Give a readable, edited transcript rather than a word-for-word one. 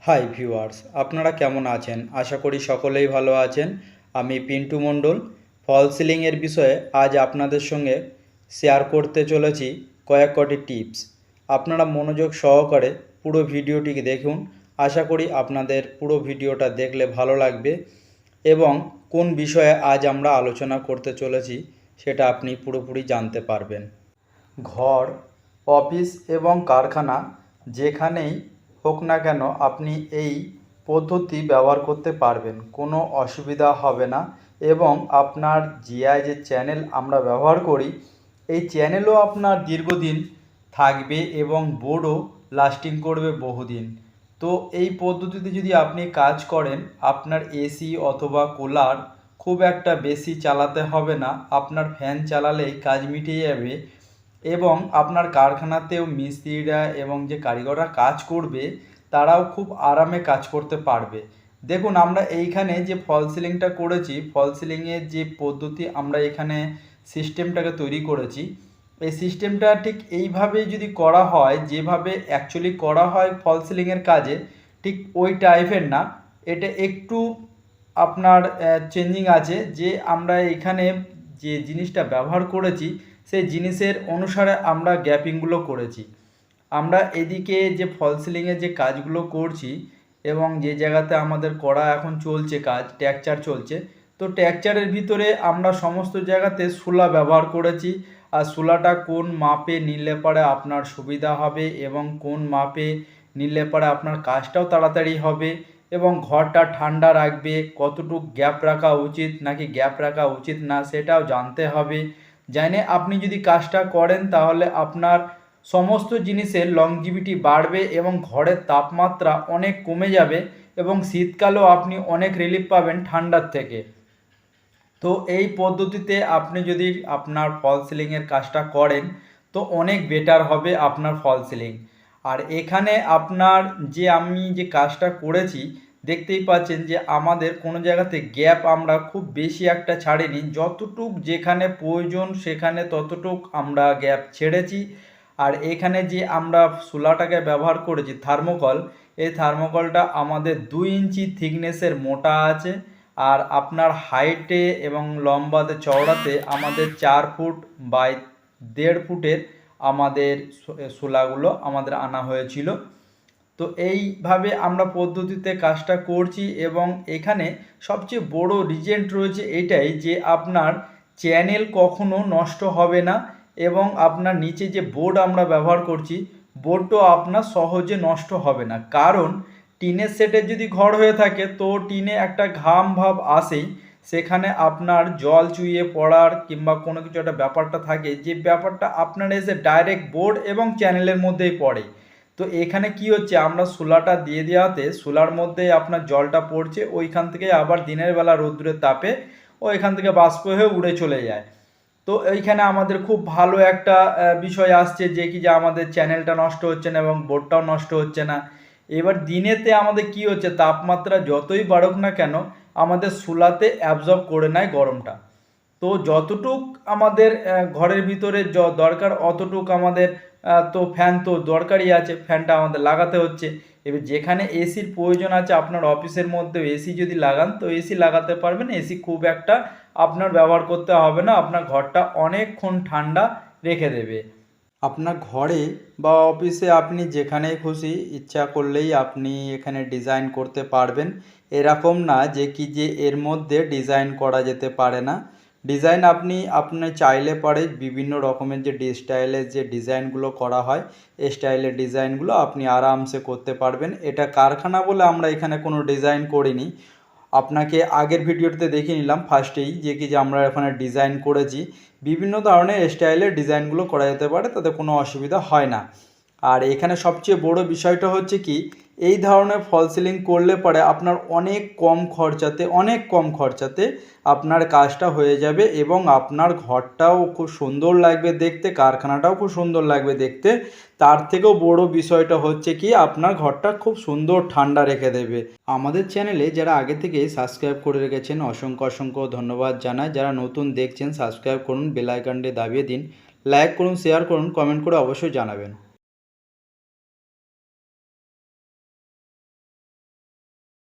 Hi viewers, আপনারা কেমন আছেন? আশা করি সকলেই ভালো আছেন। আমি পিন্টু মণ্ডল। ফল সিলিংয়ের বিষয়ে আজ আপনাদের সঙ্গে শেয়ার করতে চলেছি কয়েকটি টিপস। আপনারা মনোযোগ সহকারে পুরো ভিডিওটিকে দেখুন। আশা করি আপনাদের পুরো ভিডিওটা দেখলে ভালো লাগবে এবং কোন বিষয়ে আজ আমরা আলোচনা করতে চলেছি সেটা আপনি পুরোপুরি জানতে পারবেন। ঘর, অফিস এবং কারখানা যেখানেই হোক না কেন আপনি এই পদ্ধতি ব্যবহার করতে পারবেন, কোনো অসুবিধা হবে না। এবং আপনার জিআই যে চ্যানেল আমরা ব্যবহার করি, এই চ্যানেলও আপনার দীর্ঘদিন থাকবে এবং বোর্ডও লাস্টিং করবে বহুদিন। তো এই পদ্ধতিতে যদি আপনি কাজ করেন, আপনার এসি অথবা কুলার খুব একটা বেশি চালাতে হবে না, আপনার ফ্যান চালালেই কাজ মিটে যাবে এবং আপনার কারখানাতেও মিস্ত্রিরা এবং যে কারিগররা কাজ করবে তারাও খুব আরামে কাজ করতে পারবে। দেখুন, আমরা এইখানে যে ফল সিলিংটা করেছি, ফল সিলিংয়ের যে পদ্ধতি আমরা এখানে সিস্টেমটাকে তৈরি করেছি, এই সিস্টেমটা ঠিক এইভাবেই যদি করা হয়, যেভাবে অ্যাকচুয়ালি করা হয় ফল সিলিংয়ের কাজে, ঠিক ওই টাইপের না। এটা একটু আপনার চেঞ্জিং আছে, যে আমরা এখানে যে জিনিসটা ব্যবহার করেছি সেই জিনিসের অনুসারে আমরা গ্যাপিংগুলো করেছি। আমরা এদিকে যে ফল সিলিংয়ের যে কাজগুলো করছি এবং যে জায়গাতে আমাদের করা এখন চলছে কাজ, টেক্সচার চলছে, তো টেক্সচারের ভিতরে আমরা সমস্ত জায়গাতে শূলা ব্যবহার করেছি। আর শূলাটা কোন মাপে নিলে পরে আপনার সুবিধা হবে এবং কোন মাপে নিলে পরে আপনার কাজটাও তাড়াতাড়ি হবে এবং ঘরটা ঠান্ডা রাখবে, কতটুকু গ্যাপ রাখা উচিত নাকি গ্যাপ রাখা উচিত না সেটাও জানতে হবে। জানে আপনি যদি কাজটা করেন তাহলে আপনার সমস্ত জিনিসের লংজিভিটি বাড়বে এবং ঘরের তাপমাত্রা অনেক কমে যাবে এবং শীতকালেও আপনি অনেক রিলিফ পাবেন ঠান্ডার থেকে। তো এই পদ্ধতিতে আপনি যদি আপনার ফল সিলিংয়ের কাজটা করেন তো অনেক বেটার হবে আপনার ফল সিলিং। আর এখানে আপনার যে আমি যে কাজটা করেছি, দেখতেই পাচ্ছেন যে আমাদের কোনো জায়গাতে গ্যাপ আমরা খুব বেশি একটা ছাড়িনি, যতটুক যেখানে প্রয়োজন সেখানে ততটুক আমরা গ্যাপ ছেড়েছি। আর এখানে যে আমরা শূলাটাকে ব্যবহার করেছি থার্মোকল, এই থার্মোকলটা আমাদের 2 ইঞ্চি থিকনেসের মোটা আছে। আর আপনার হাইটে এবং লম্বাতে চওড়াতে আমাদের 4 ফুট বাই 1.5 ফুটের আমাদের শূলাগুলো আমাদের আনা হয়েছিল। তো এইভাবে আমরা পদ্ধতিতে কাজটা করছি এবং এখানে সবচেয়ে বড় রিজেন্ট রয়েছে এটাই যে আপনার চ্যানেল কখনো নষ্ট হবে না এবং আপনার নিচে যে বোর্ড আমরা ব্যবহার করছি, বোর্ডও আপনার সহজে নষ্ট হবে না। কারণ টিনের সেটের যদি ঘর হয়ে থাকে তো টিনে একটা ঘাম ভাব আসেই, সেখানে আপনার জল চুইয়ে পড়ার কিংবা কোনো কিছু একটা ব্যাপারটা থাকে, যে ব্যাপারটা আপনার এসে ডাইরেক্ট বোর্ড এবং চ্যানেলের মধ্যেই পড়ে। তো এখানে কি হচ্ছে, আমরা শূলাটা দিয়ে দেওয়াতে শূলার মধ্যে আপনার জলটা পড়ছে, ওইখান থেকে আবার দিনের বেলা রৌদ্রের তাপে ওইখান থেকে বাষ্প হয়ে উড়ে চলে যায়। তো এইখানে আমাদের খুব ভালো একটা বিষয় আসছে, যে কি যে আমাদের চ্যানেলটা নষ্ট হচ্ছে না এবং বোর্ডটাও নষ্ট হচ্ছে না। এবার দিনেতে আমাদের কি হচ্ছে, তাপমাত্রা যতই বাড়ুক না কেন আমাদের শূলাতে অ্যাবজর্ব করে নেয় গরমটা। তো যতটুক আমাদের ঘরের ভিতরে দরকার অতটুক আমাদের তো ফ্যান তো দরকারই আছে, ফ্যানটা আমাদের লাগাতে হচ্ছে। এবার যেখানে এসির প্রয়োজন আছে, আপনার অফিসের মধ্যে এসি যদি লাগান তো এসি লাগাতে পারবেন, এসি খুব একটা আপনার ব্যবহার করতে হবে না, আপনার ঘরটা অনেকক্ষণ ঠান্ডা রেখে দেবে। আপনার ঘরে বা অফিসে আপনি যেখানেই খুশি ইচ্ছা করলেই আপনি এখানে ডিজাইন করতে পারবেন। এরকম না যে কি যে এর মধ্যে ডিজাইন করা যেতে পারে না। ডিজাইন আপনি চাইলে পরে বিভিন্ন রকমের যে স্টাইলের যে ডিজাইনগুলো করা হয়, এই স্টাইলের ডিজাইনগুলো আপনি আরামসে করতে পারবেন। এটা কারখানা বলে আমরা এখানে কোনো ডিজাইন করিনি, আপনাকে আগের ভিডিওতে দেখিয়ে নিলাম ফার্স্টেই যে কি যে আমরা এখানে ডিজাইন করেছি। বিভিন্ন ধরনের স্টাইলের ডিজাইনগুলো করা যেতে পারে, তাতে কোনো অসুবিধা হয় না। আর এখানে সবচেয়ে বড় বিষয়টা হচ্ছে কি, এই ধরনের ফল সিলিং করলে পরে আপনার অনেক কম খরচাতে আপনার কাজটা হয়ে যাবে এবং আপনার ঘরটাও খুব সুন্দর লাগবে দেখতে, কারখানাটাও খুব সুন্দর লাগবে দেখতে। তার থেকেও বড় বিষয়টা হচ্ছে কি, আপনার ঘরটা খুব সুন্দর ঠান্ডা রেখে দেবে। আমাদের চ্যানেলে যারা আগে থেকে সাবস্ক্রাইব করে রেখেছেন অসংখ্য অসংখ্য ধন্যবাদ জানাই। যারা নতুন দেখছেন সাবস্ক্রাইব করুন, বেল আইকনটি দাবিয়ে দিন, লাইক করুন, শেয়ার করুন, কমেন্ট করে অবশ্যই জানাবেন।